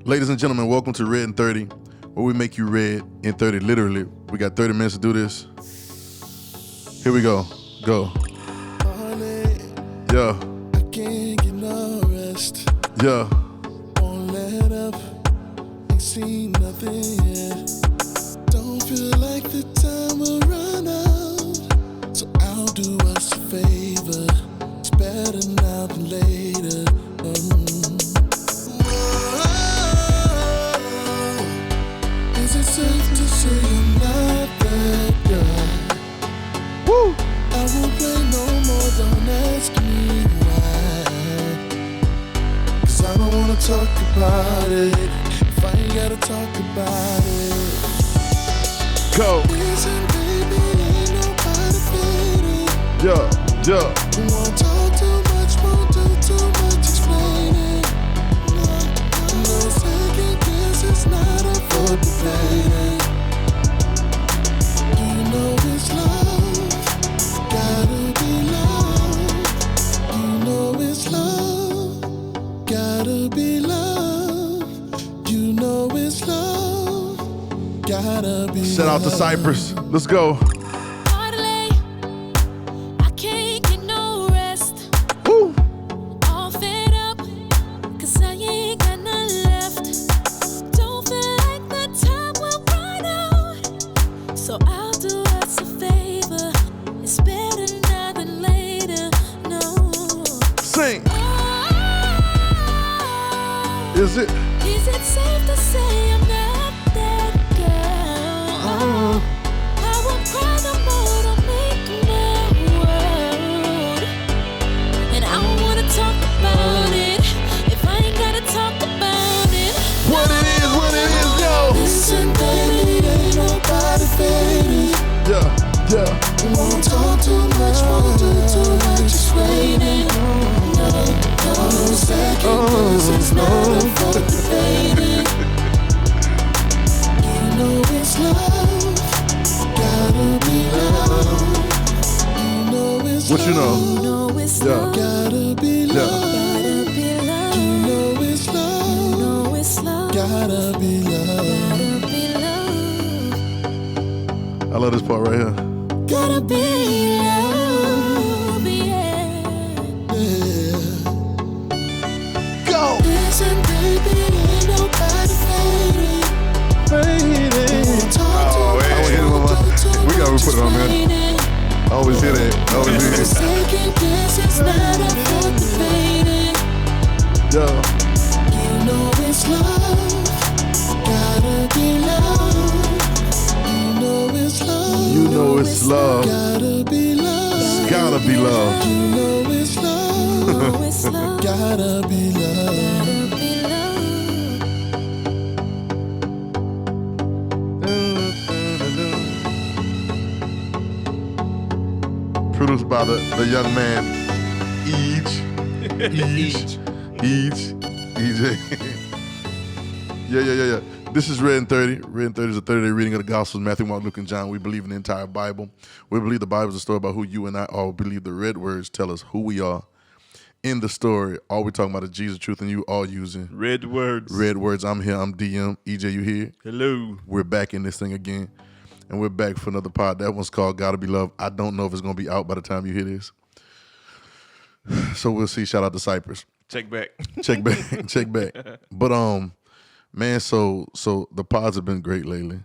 Ladies and gentlemen, welcome to RedIn30, where we make you red in 30, literally. We got 30 minutes to do this. Here we go. Go. Yeah. I can't get no rest. Yeah. Won't let up. Ain't seen nothing yet. Don't feel like the time will run out. So I'll do us a favor. It's better now than later. Is it safe to say I'm not that guy? Woo! I won't play no more, don't ask me why. 'Cause I don't wanna talk about it if I ain't gotta talk about it. Go. Listen, baby, ain't nobody fading. Yeah. Won't talk too much, won't do too much explaining. No second guess, it's not up for debating. You know it's love, gotta be love. You know it's love, gotta be love. You know it's love, gotta be Shout out to love. Cypress. Let's go. Woo! All fed up, 'cause I ain't got none left. Don't feel like the time will run out. So I'll do us a favor. It's better now than later. No. Sing. Oh, Is it? is it safe to say I'm not that girl? I won't cry no more, don't make my world. And I don't wanna talk about it if I ain't gotta talk about it. What it is, yo. Listen, baby, ain't nobody fading. Yeah. Won't talk too much, won't do too much explaining. No second guess, it's not up for debating. You know it's love, gotta be love. You know it's What you know? love, You know it's Yeah. love, gotta be love. gotta be love. You know it's You love, know it's love, gotta be love. gotta be love. I love this part right here. Gotta be love, yeah. Yeah. Go. Listen, baby, ain't nobody fading. Won't talk too Oh, much, wait. won't do too We gotta much put it on there. explaining. I always hear that. I always hear it. Second guess, it's not up for debating. Yeah. You know it's love, gotta be love. You know it's love, You know it's love. gotta be love. It's gotta be love. You know it's You love, know it's love, gotta be love. gotta be love. Produced by the young man, Each. Yeah. This is RedIn30. RedIn30 is a 30-day reading of the Gospels, Matthew, Mark, Luke, and John. We believe in the entire Bible. We believe the Bible is a story about who you and I are. We believe the red words tell us who we are in the story. All we're talking about is Jesus, truth, and you all using Red words. red words. I'm here. I'm DM. EJ, you here? Hello. We're back in this thing again. And we're back for another pod. That one's called Gotta Be Love. I don't know if it's going to be out by the time you hear this. So we'll see. Shout out to Cypress. Check back. Check back. But man, so the pods have been great lately.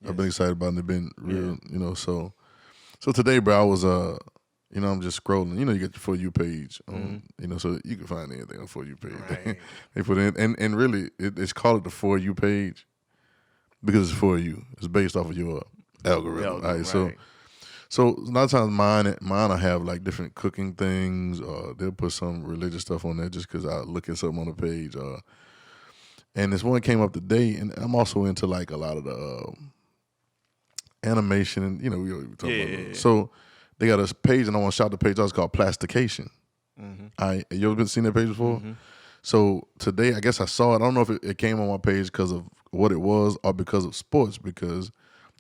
I've been excited about them. They've been real, so today, bro, I was I'm just scrolling. You get your For You page on, so you can find anything on For You page. Right. They put in and really it's called the For You page because it's for you. It's based off of your algorithm. All right, so a lot of times mine I have like different cooking things, or they'll put some religious stuff on there just because I look at something on the page. And this one came up today, and I'm also into like a lot of the animation, and we talking about. Yeah. So they got a page, and I want to shout the page out. It's called Plastication. You ever seen that page before? So today, I guess I saw it. I don't know if it came on my page because of what it was or because of sports, because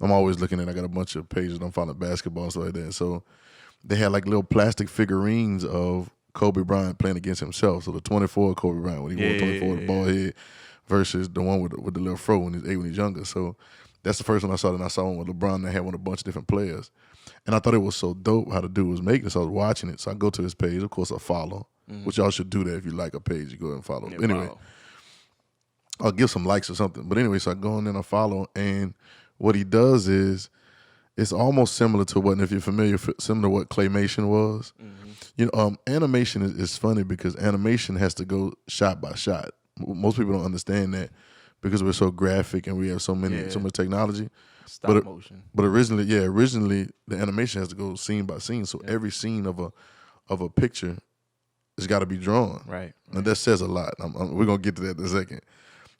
I'm always looking at it. I got a bunch of pages and I'm following basketball and stuff like that. So they had like little plastic figurines of Kobe Bryant playing against himself. So the 24 Kobe Bryant, when he wore 24, the ball head versus the one with the little fro when he's younger. So that's the first one I saw. And I saw one with LeBron that had one with a bunch of different players. And I thought it was so dope how the dude was making it. So I was watching it. So I go to his page. Of course, I follow, which y'all should do that if you like a page. You go and follow. Yeah, anyway, I'll give some likes or something. But anyway, so I go in and I follow. And what he does is it's almost similar to what, and if you're familiar, similar to what claymation was. You know, animation is funny because animation has to go shot by shot. Most people don't understand that because we're so graphic and we have so much technology. Stop motion. But originally the animation has to go scene by scene. So every scene of a picture has got to be drawn. Right. And that says a lot. We're gonna get to that in a second.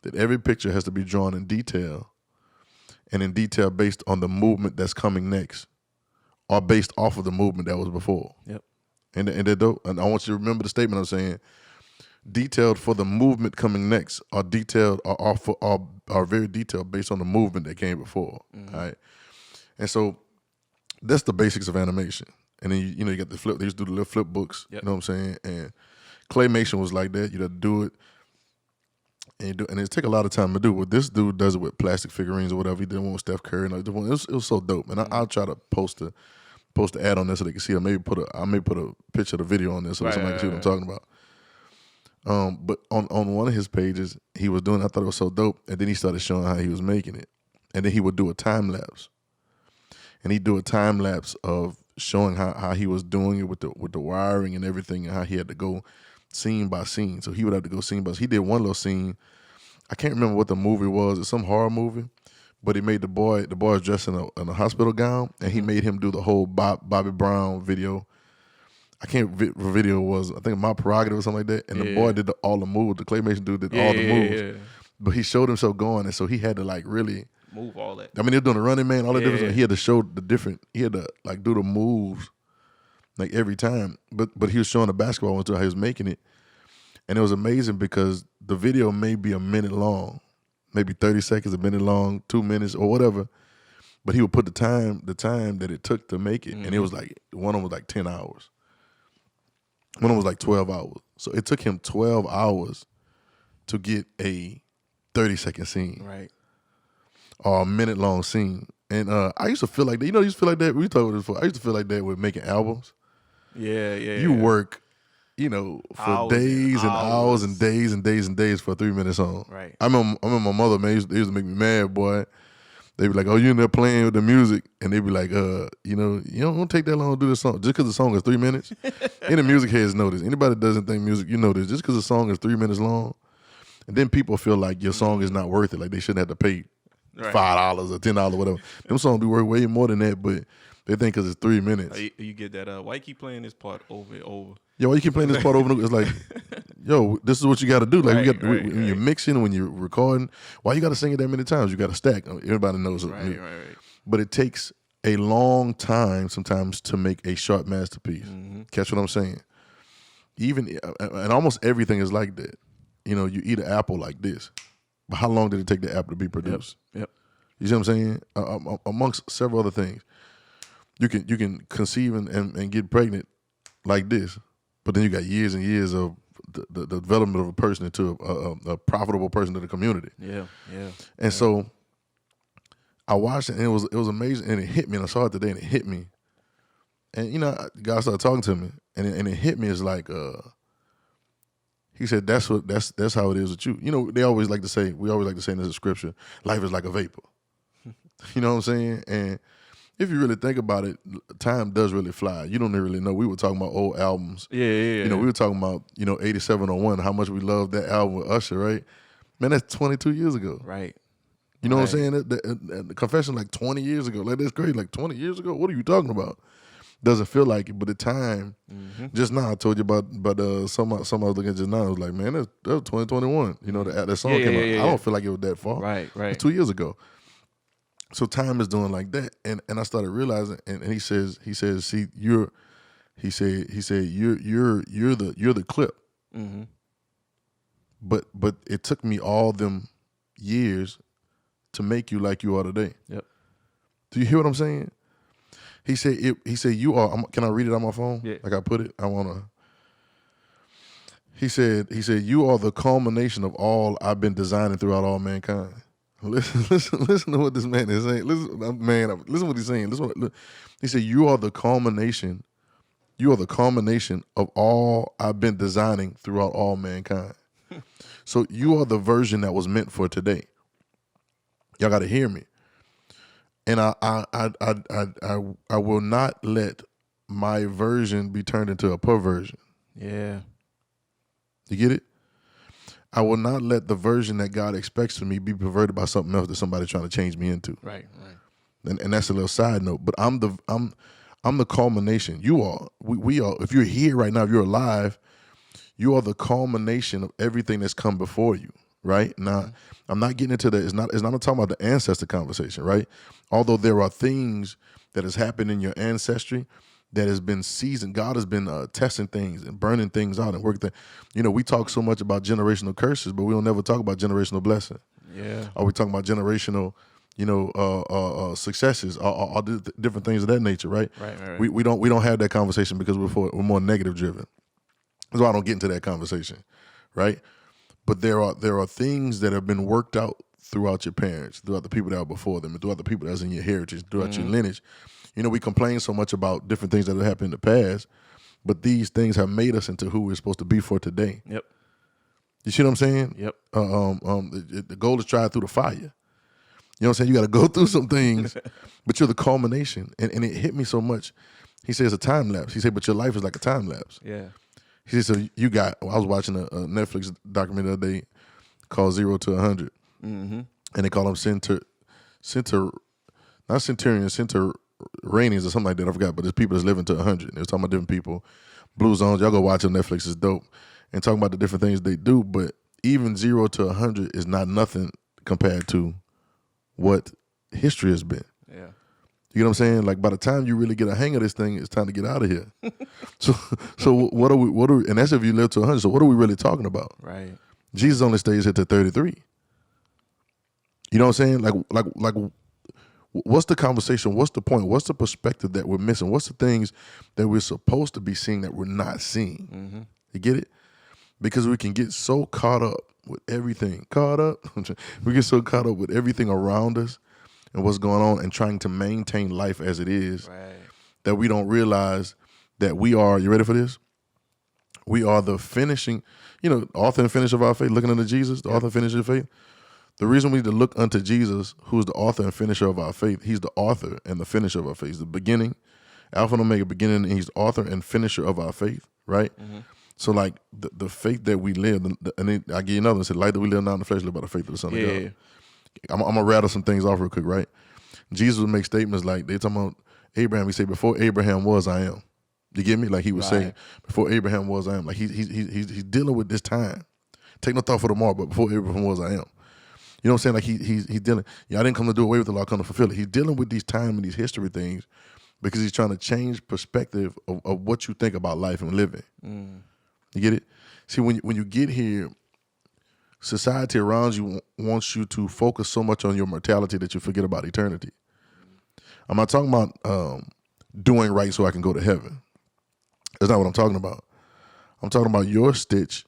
That every picture has to be drawn in detail, and in detail based on the movement that's coming next, or based off of the movement that was before. Yep. And they're dope. And I want you to remember the statement I'm saying. Detailed for the movement coming next, or detailed are very detailed based on the movement that came before. All right. And so that's the basics of animation. And then you got the flip. They used to do the little flip books. Yep. You know what I'm saying? And claymation was like that. You had to do it, and it take a lot of time to do. Well, this dude does it with plastic figurines or whatever. He did one with Steph Curry. And it was so dope. And I'll try to post the ad on there so they can see it. I may put a picture of the video on there so somebody can see what I'm talking about. But on one of his pages, he was doing. I thought it was so dope, and then he started showing how he was making it, and then he would do a time lapse, and he'd do a time lapse of showing how he was doing it with the wiring and everything, and how he had to go scene by scene. So he would have to go scene by scene. He did one little scene. I can't remember what the movie was. It's some horror movie, but he made the boy was dressed in a hospital gown, and he made him do the whole Bobby Brown video. I can't video was, I think My Prerogative or something like that. And the boy did all the moves. The claymation dude did all the moves. Yeah. But he showed himself going, and so he had to like really move all that. I mean, they're doing the Running Man, all the different. He had to show the different. He had to like do the moves like every time. But he was showing the basketball one too, how he was making it, and it was amazing because the video may be a minute long, maybe 30 seconds, a minute long, 2 minutes or whatever. But he would put the time that it took to make it, and it was like one of them was like 10 hours. One of them was like 12 hours. So it took him 12 hours to get a 30-second scene. Right. Or a minute-long scene. And I used to feel like that. You used to feel like that? We talked about this before. I used to feel like that with making albums. Yeah. You work, for hours days and hours and days and days and days for a 3-minute song. Right. I remember my mother, man, used to make me mad, boy. They be like, oh, you in there playing with the music. And they be like, you don't take that long to do this song. Just because the song is 3 minutes. Any music heads know this. Anybody that doesn't think music, you know this. Just because the song is 3 minutes long. And then people feel like your song is not worth it. Like they shouldn't have to pay $5 or $10 or whatever. Them songs be worth way more than that, but they think because it's 3 minutes. You get that, why you keep playing this part over and over? Yeah, why you keep playing this part over and over? It's like, yo, this is what you got to do. Like when you're mixing, when you're recording, why you got to sing it that many times? You got to stack. Everybody knows it. Right. But it takes a long time sometimes to make a short masterpiece. Mm-hmm. Catch what I'm saying? And almost everything is like that. You eat an apple like this, but how long did it take the apple to be produced? Yep. You see what I'm saying? Amongst several other things, you can conceive and get pregnant like this. But then you got years and years of the development of a person into a profitable person to the community. Yeah. And so I watched it, and it was amazing, and it hit me. And I saw it today, and it hit me. And God started talking to me, and it hit me as like he said that's how it is with you. They always like to say, we always like to say in this scripture, life is like a vapor. You know what I'm saying? And if you really think about it, time does really fly. You don't really know. We were talking about old albums. Yeah. We were talking about, 8701, how much we loved that album with Usher, right? Man, that's 22 years ago. Right. You know what I'm saying? The Confession, like 20 years ago. Like, that's great. Like 20 years ago? What are you talking about? Doesn't feel like it, but the time, just now I told you about some I was looking at just now. I was like, man, that was 2021. That song came out. I don't feel like it was that far. Right. It's 2 years ago. So time is doing like that, and I started realizing, and he says, see, you're the clip, but it took me all them years to make you like you are today. Yep. Do you hear what I'm saying? He said you are. Can I read it on my phone? Yeah. Like I put it. I wanna. He said, you are the culmination of all I've been designing throughout all mankind. Listen to what this man is saying. Listen what he's saying. He said, you are the culmination. You are the culmination of all I've been designing throughout all mankind. So you are the version that was meant for today. Y'all got to hear me. And I will not let my version be turned into a perversion. Yeah. You get it? I will not let the version that God expects of me be perverted by something else that somebody's trying to change me into. Right. And that's a little side note. But I'm the culmination. You are. We are. If you're here right now, if you're alive, you are the culmination of everything that's come before you. Right now, I'm not getting into that. It's not talking about the ancestor conversation. Right. Although there are things that has happened in your ancestry that has been seasoned. God has been testing things and burning things out and working. We talk so much about generational curses, but we don't never talk about generational blessing. Yeah. Or we talking about generational, successes, all different things of that nature, right? Right. We don't have that conversation because we're more negative driven. That's why I don't get into that conversation, right? But there are things that have been worked out throughout your parents, throughout the people that are before them, and throughout the people that's in your heritage, throughout your lineage. We complain so much about different things that have happened in the past, but these things have made us into who we're supposed to be for today. Yep. You see what I'm saying? Yep. The goal is tried through the fire. You know what I'm saying? You got to go through some things, but you're the culmination. And it hit me so much. He says a time lapse. He said, but your life is like a time lapse. Yeah. He said, so I was watching a Netflix documentary the other day called 0 to 100. Mm-hmm. And they call them not centurions, Rainings or something like that, I forgot, but there's people that's living to 100. They're talking about different people. Blue Zones, y'all go watch it on Netflix, it's dope. And talking about the different things they do, but even 0 to 100 is not nothing compared to what history has been. Yeah. You know what I'm saying? Like by the time you really get a hang of this thing, it's time to get out of here. so what are we, and that's if you live to 100, so what are we really talking about? Right. Jesus only stays here to 33. You know what I'm saying? Like what's the conversation? What's the point? What's the perspective that we're missing? What's the things that we're supposed to be seeing that we're not seeing? Mm-hmm. You get it? Because we can get so caught up with everything. We get so caught up with everything around us and what's going on and trying to maintain life as it is, Right. that we don't realize that we are, you ready for this? We are the finishing, author and finisher of our faith, looking unto Jesus, the author and finisher of faith. The reason we need to look unto Jesus, who is the author and finisher of our faith, he's the author and the finisher of our faith. He's the beginning, Alpha and Omega, beginning, and he's the author and finisher of our faith, right? Mm-hmm. So like the faith that we live, and then I give you another one, said, life that we live now in the flesh, live by the faith of the Son of God. I'm going to rattle some things off real quick, right? Jesus would make statements like, they talking about Abraham, he said, before Abraham was, I am. You get me? Like he was saying, before Abraham was, I am. Like he's dealing with this time. Take no thought for tomorrow, but before Abraham was, I am. You know what I'm saying? Like he's dealing. I didn't come to do away with the law, I come to fulfill it. He's dealing with these time and these history things because he's trying to change perspective of what you think about life and living. Mm. You get it? See, when you get here, society around you wants you to focus so much on your mortality that you forget about eternity. I'm not talking about doing right so I can go to heaven. That's not what I'm talking about. I'm talking about your stitch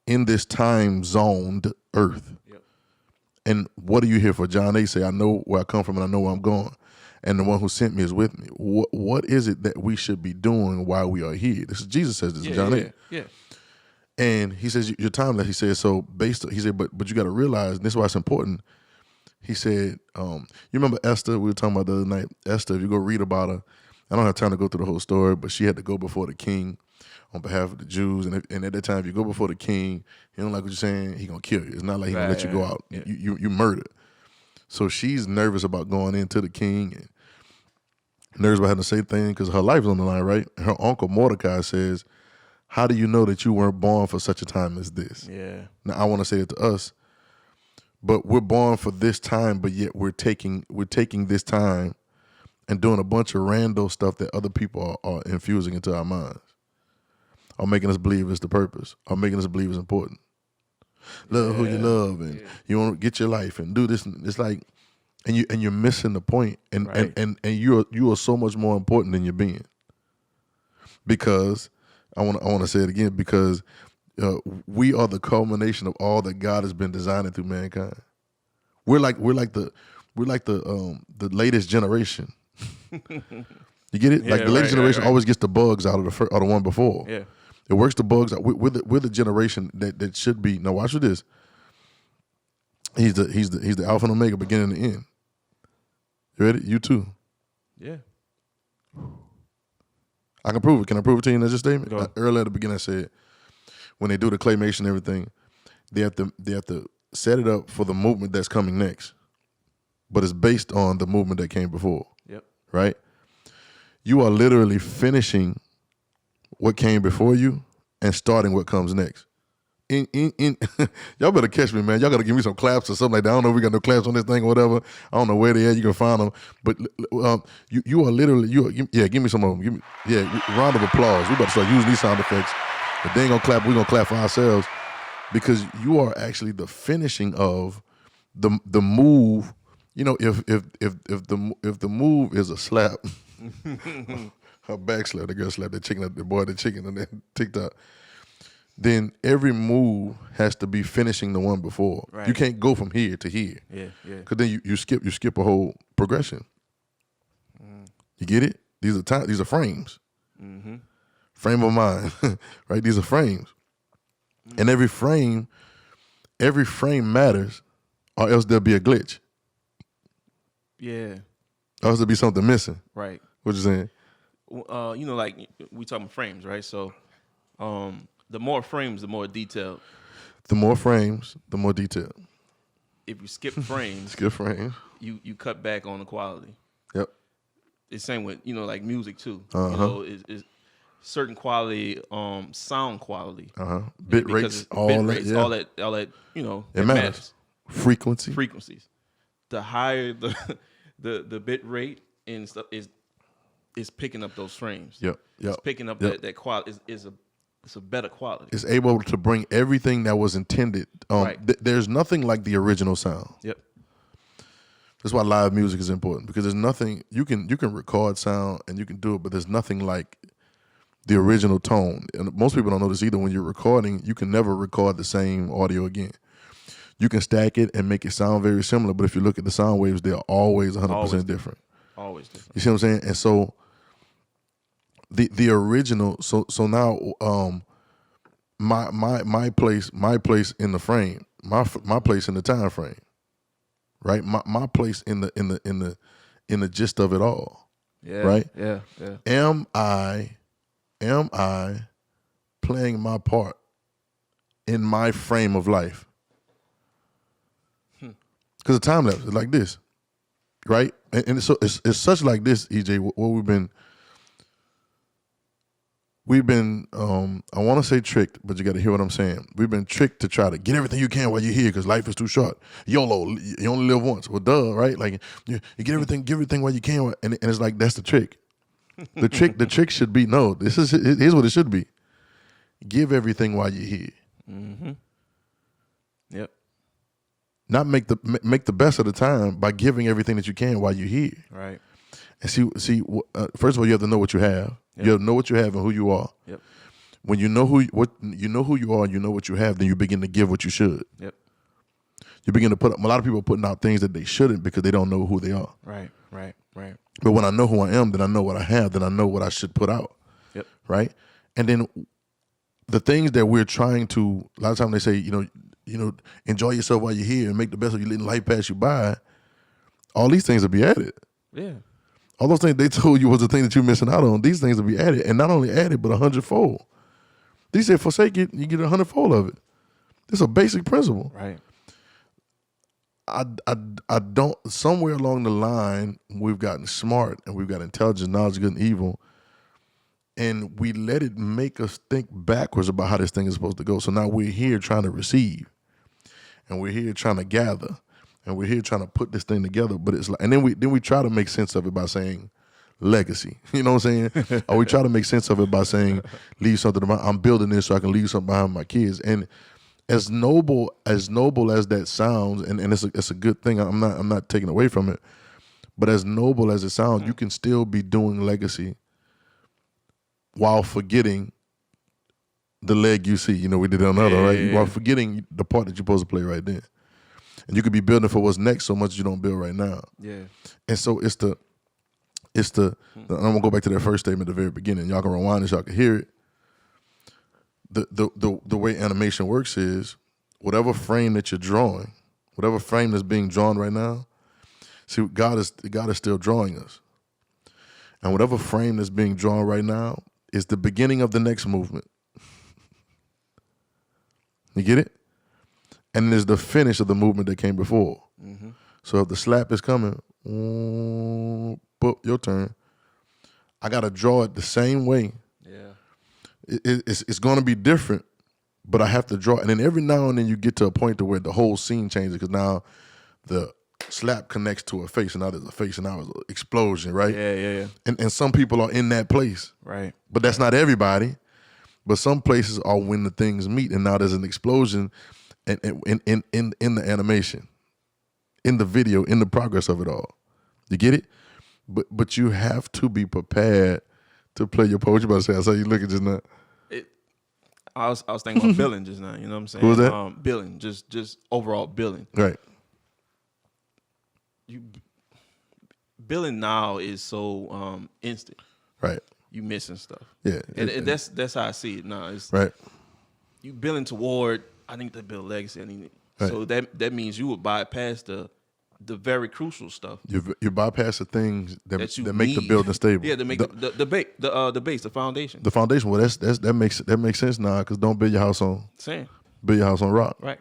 in this time zoned earth. Yep. And what are you here for? John 8 say, I know where I come from and I know where I'm going. And the one who sent me is with me. What is it that we should be doing while we are here? This is Jesus says this in John 8. Yeah. And he says, your time that he says, so he said, but you got to realize, and this is why it's important. He said, you remember Esther, we were talking about the other night, Esther, if you go read about her, I don't have time to go through the whole story, but she had to go before the king on behalf of the Jews. And at that time, if you go before the king, he don't like what you're saying, he going to kill you. It's not like he going to let you go out. Yeah. You murdered. So she's nervous about going into the king and nervous about having to say things because her life is on the line, right? Her uncle Mordecai says, how do you know that you weren't born for such a time as this? Yeah. Now, I want to say it to us, but we're born for this time, but yet we're taking this time and doing a bunch of rando stuff that other people are infusing into our minds, or making us believe it's the purpose, or making us believe it's important. Love who you love, and you want to get your life and do this. And it's like, and you're missing the point, and you are so much more important than your being, because I want to say it again because we are the culmination of all that God has been designing through mankind. We're like the latest generation. You get it? Yeah, Like the latest generation right. always gets the bugs out of the one before. Yeah. It works the bugs out. We're the generation that should be. Now watch this. He's the Alpha and Omega, beginning and the end. You ready? You too. Yeah. I can prove it. Can I prove it to you in just a statement? Go. Earlier at the beginning, I said when they do the claymation and everything, they have to set it up for the movement that's coming next, but it's based on the movement that came before. Yep. Right? You are literally finishing what came before you and starting what comes next. Y'all better catch me, man. Y'all got to give me some claps or something like that. I don't know if we got no claps on this thing or whatever. I don't know where they are. You can find them. But you are literally, give me some of them. Round of applause. We about to start using these sound effects. If they ain't going to clap, we're going to clap for ourselves because you are actually the finishing of the move. You know, if the move is a slap, a back slap, the girl slap the chicken, the boy the chicken, and then TikTok. Then every move has to be finishing the one before. Right. You can't go from here to here. Yeah. Because then you skip a whole progression. You get it? These are frames. Mm-hmm. Frame of mind, right? These are frames. And every frame matters, or else there'll be a glitch. Yeah. Or else there'll be something missing. Right. What you saying? Like we talking frames, right? So, the more frames, the more detailed. The more frames, the more detail. If you skip frames, Skip frames. you cut back on the quality. Yep. It's same with like music too. Uh-huh. Is certain quality, sound quality. Bit Because rates, it's all bit that. rates, Yeah. all that. It matters. Frequency. Frequencies. The higher the bit rate and stuff is picking up those frames. Yep. It's picking up that quality it's a better quality. It's able to bring everything that was intended. Right. There's nothing like the original sound. Yep. That's why live music is important because there's nothing you can record sound and you can do it, but there's nothing like the original tone. And most people don't know this either. When you're recording, you can never record the same audio again. You can stack it and make it sound very similar, but if you look at the sound waves, they're always 100% different. Always different. You see what I'm saying? And so the original. So now my place in the frame, my place in the time frame, right? My place in the gist of it all. Yeah. Right? Yeah. Am I playing my part in my frame of life? Because the time lapse is like this, right? And so it's such like this, EJ. What we've been I want to say tricked, but you got to hear what I'm saying. We've been tricked to try to get everything you can while you're here because life is too short. YOLO, you only live once. Well, duh, right? Like you get everything while you can, and it's like that's the trick. The trick should be no. Here's what it should be. Give everything while you're here. Mm-hmm. Yep. Not make the best of the time by giving everything that you can while you're here. Right. And see. First of all, you have to know what you have. Yep. You have to know what you have and who you are. Yep. When you know who you are, and you know what you have, then you begin to give what you should. Yep. You begin to put up. A lot of people are putting out things that they shouldn't because they don't know who they are. Right. But when I know who I am, then I know what I have. Then I know what I should put out. Yep. Right. And then the things that we're trying to. A lot of times they say, enjoy yourself while you're here and make the best of your letting life pass you by. All these things will be added. Yeah. All those things they told you was the thing that you're missing out on. These things will be added, and not only added, but 100-fold. They said, forsake it, you get 100-fold of it. It's a basic principle. Right. I don't. Somewhere along the line, we've gotten smart and we've got intelligence, knowledge, good and evil, and we let it make us think backwards about how this thing is supposed to go. So now we're here trying to receive, and we're here trying to gather. And we're here trying to put this thing together, but it's like, and then we try to make sense of it by saying legacy. You know what I'm saying? Or we try to make sense of it by saying leave something behind. I'm building this so I can leave something behind my kids. And as noble as that sounds, and it's a good thing. I'm not taking away from it, but as noble as it sounds, you can still be doing legacy while forgetting the leg you see. You know, we did another, right? You Yeah. are forgetting the part that you're supposed to play right then. And you could be building for what's next so much you don't build right now. Yeah. And so it's the I'm gonna go back to that first statement at the very beginning. Y'all can rewind this, y'all can hear it. The way animation works is whatever frame that you're drawing, whatever frame that's being drawn right now, see, God is still drawing us. And whatever frame that's being drawn right now is the beginning of the next movement. You get it? And it is the finish of the movement that came before. Mm-hmm. So if the slap is coming, your turn. I got to draw it the same way. Yeah. It's going to be different, but I have to draw. And then every now and then you get to a point to where the whole scene changes because now the slap connects to a face, and now there's a face, and now there's an explosion, right? Yeah. And some people are in that place. Right. But that's not everybody. But some places are when the things meet, and now there's an explosion in the animation, in the video, in the progress of it all. You get it? But you have to be prepared to play your part. What you about to say? I saw you looking just now. I was thinking about billing just now. You know what I'm saying? Who was that? Billing, just overall billing. Right. Billing now is so instant. Right. You missing stuff. Yeah. And that's how I see it now. It's right. You billing toward, I need to build legacy. Right. So that means you would bypass the very crucial stuff. You bypass the things that make the need. building stable. Yeah, to make the base, the foundation. The foundation. Well, that makes sense now because don't build your house on Same. Build your house on rock. Right.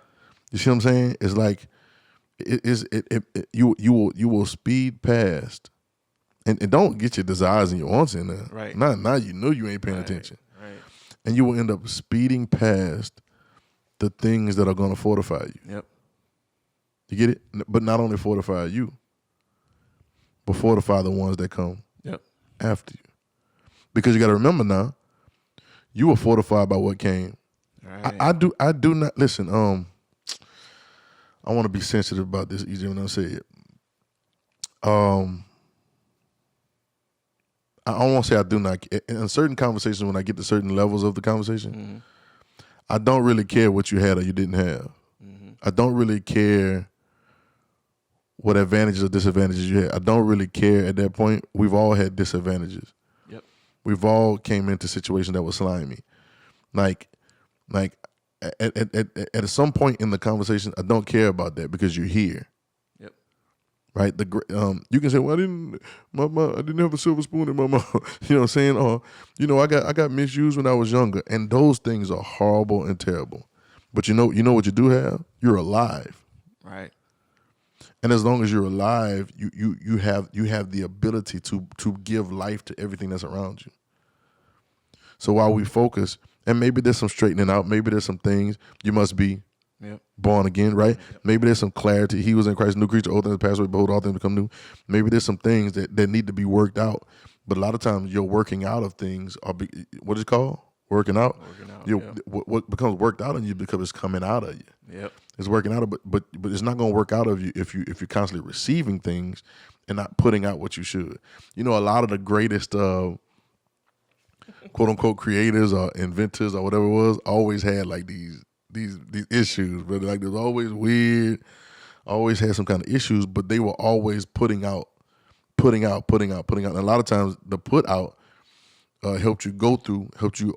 You see what I'm saying? It's like you will speed past, and don't get your desires and your wants in there. Right. Now you know you ain't paying attention. Right. And you will end up speeding past the things that are going to fortify you. Yep. You get it? But not only fortify you, but fortify the ones that come after you. Because you got to remember now, you were fortified by what came. Right. I do not listen. I want to be sensitive about this, easy when I say it. I won't say I do not. In certain conversations, when I get to certain levels of the conversation, I don't really care what you had or you didn't have. I don't really care what advantages or disadvantages you had. I don't really care at that point. We've all had disadvantages. Yep. We've all came into situations that were slimy. Like at some point in the conversation, I don't care about that because you're here. Yep. Right? You can say, well, I didn't have a silver spoon in my mouth. You know what I'm saying? Or, I got misused when I was younger. And those things are horrible and terrible. But you know what you do have? You're alive. Right. And as long as you're alive, you have the ability to give life to everything that's around you. So while we focus, and maybe there's some straightening out, maybe there's some things you must be born again, right? Yep. Maybe there's some clarity. He was in Christ, new creature, old things pass away, behold, all things become new. Maybe there's some things that need to be worked out. But a lot of times your working out of things what is it called? Working out. What becomes worked out of you because it's coming out of you. Yep. It's working out of, but it's not going to work out of you if you're constantly receiving things and not putting out what you should. A lot of the greatest quote unquote creators or inventors or whatever it was always had like these issues, but like they're always weird, always had some kind of issues, but they were always putting out. And a lot of times the put out helped you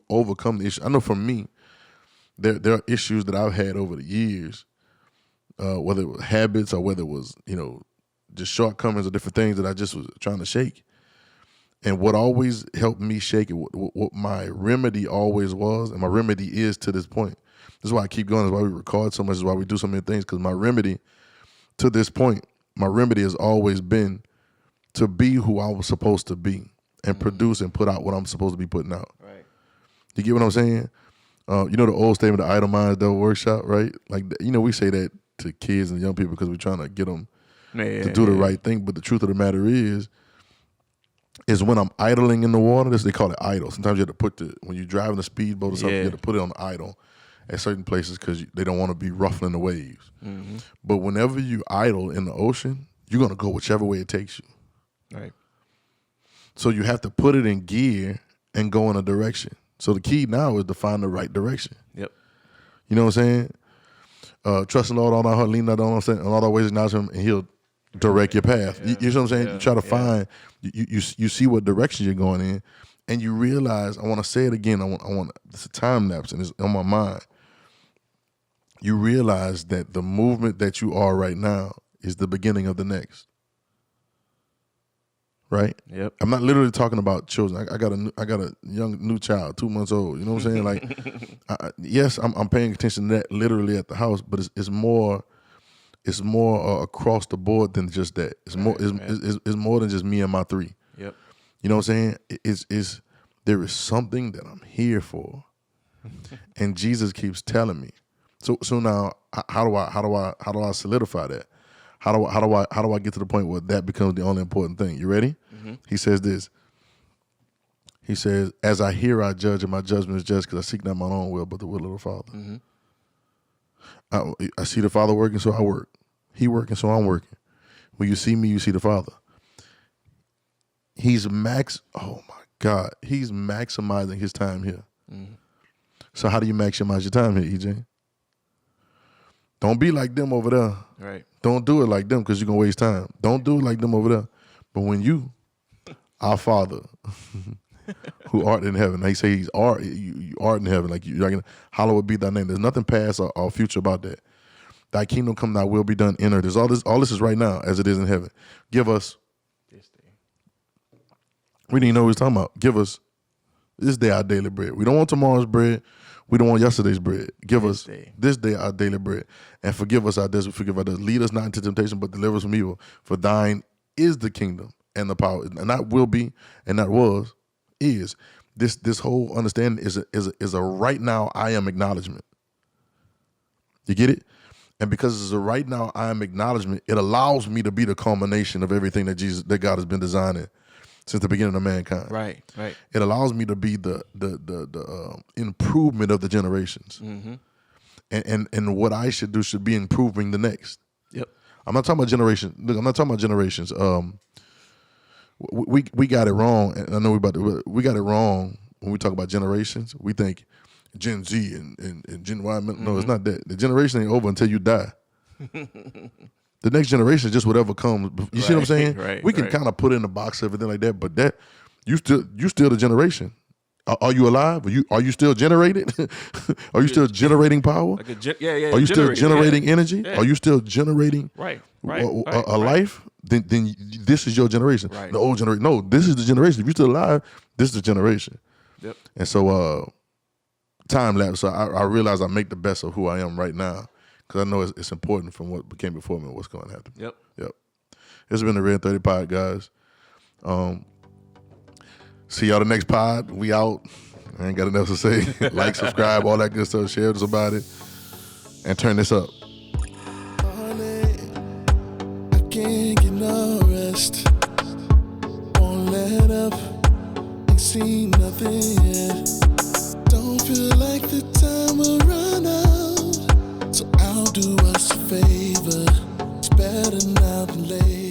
overcome the issue. I know for me, there are issues that I've had over the years, whether it was habits or whether it was, just shortcomings or different things that I just was trying to shake. And what always helped me shake it, what my remedy always was, and my remedy is to this point. This is why I keep going. This is why we record so much. This is why we do so many things. Because my remedy to this point, has always been to be who I was supposed to be and produce and put out what I'm supposed to be putting out. Right. You get what I'm saying? The old statement, the idle minds double workshop, right? Like, we say that to kids and young people because we're trying to get them to do the right thing. But the truth of the matter is when I'm idling in the water, they call it idle. Sometimes you have to when you're driving a speedboat or something, you have to put it on idle at certain places because they don't want to be ruffling the waves. Mm-hmm. But whenever you idle in the ocean, you're going to go whichever way it takes you. Right. So you have to put it in gear and go in a direction. So the key now is to find the right direction. Yep. You know what I'm saying? Trust the Lord all our heart, lean not on all our ways, acknowledge Him, and He'll direct your path. Yeah. You know what I'm saying? Yeah. You try to find, you see what direction you're going in, and you realize. I want to say it again. I want. It's a time lapse, and it's on my mind. You realize that the movement that you are right now is the beginning of the next. Right? Yep. I'm not literally talking about children. I got a young new child, 2 months old. You know what I'm saying? Like, yes, I'm paying attention to that literally at the house, but it's more across the board than just that. It's more than just me and my 3. Yep. You know what I'm saying? There is something that I'm here for, and Jesus keeps telling me. So now, how do I solidify that? How do I get to the point where that becomes the only important thing? You ready? Mm-hmm. He says this. He says, "As I hear, I judge, and my judgment is just, because I seek not my own will, but the will of the Father." Mm-hmm. I see the Father working, so I work. He working, so I'm working. When you see me, you see the Father. He's oh my God, he's maximizing his time here. Mm-hmm. So how do you maximize your time here, EJ? Don't be like them over there. Right. Don't do it like them, because you're going to waste time. Don't do it like them over there. But when you, our Father, who art in heaven, they say you art in heaven, like hallowed be thy name. There's nothing past or future about that. Thy kingdom come, thy will be done in earth. All this is right now as it is in heaven. Give us this day. We didn't even know what he was talking about. Give us this day our daily bread. We don't want tomorrow's bread. We don't want yesterday's bread. Give us this day our daily bread. And forgive us our debts. We forgive our debts. Lead us not into temptation, but deliver us from evil. For thine is the kingdom and the power. And that will be, and that was, is. This whole understanding is a right now I am acknowledgement. You get it? And because it's a right now I am acknowledgement, it allows me to be the culmination of everything that God has been designing since the beginning of mankind. Right. It allows me to be the improvement of the generations. Mm-hmm. And what I should do should be improving the next. Yep. I'm not talking about generation. Look, I'm not talking about generations. We got it wrong, and I know we got it wrong when we talk about generations. We think Gen Z and Gen Y. No, it's not that. The generation ain't over until you die. The next generation is just whatever comes. You see what I'm saying? Right. We can kind of put in a box everything like that, but that you still the generation. Are you alive? Are you still generated? Are you still generating power? Like yeah. Are you still generating energy? Yeah. Are you still generating a life? Then this is your generation. Right. The old generation. No, this is the generation. If you're still alive, this is the generation. Yep. And so time lapse. So I realize I make the best of who I am right now, because I know it's important from what became before me and what's going to happen. Yep. It's been the RedIn30 pod, guys. See y'all the next pod. We out. I ain't got enough to say. Like, subscribe, all that good stuff. Share with us about it. And turn this up. I can't get no rest. Won't let up. Ain't seen nothing yet. Don't feel like the time will run out. So I'll do us a favor. It's better now than later.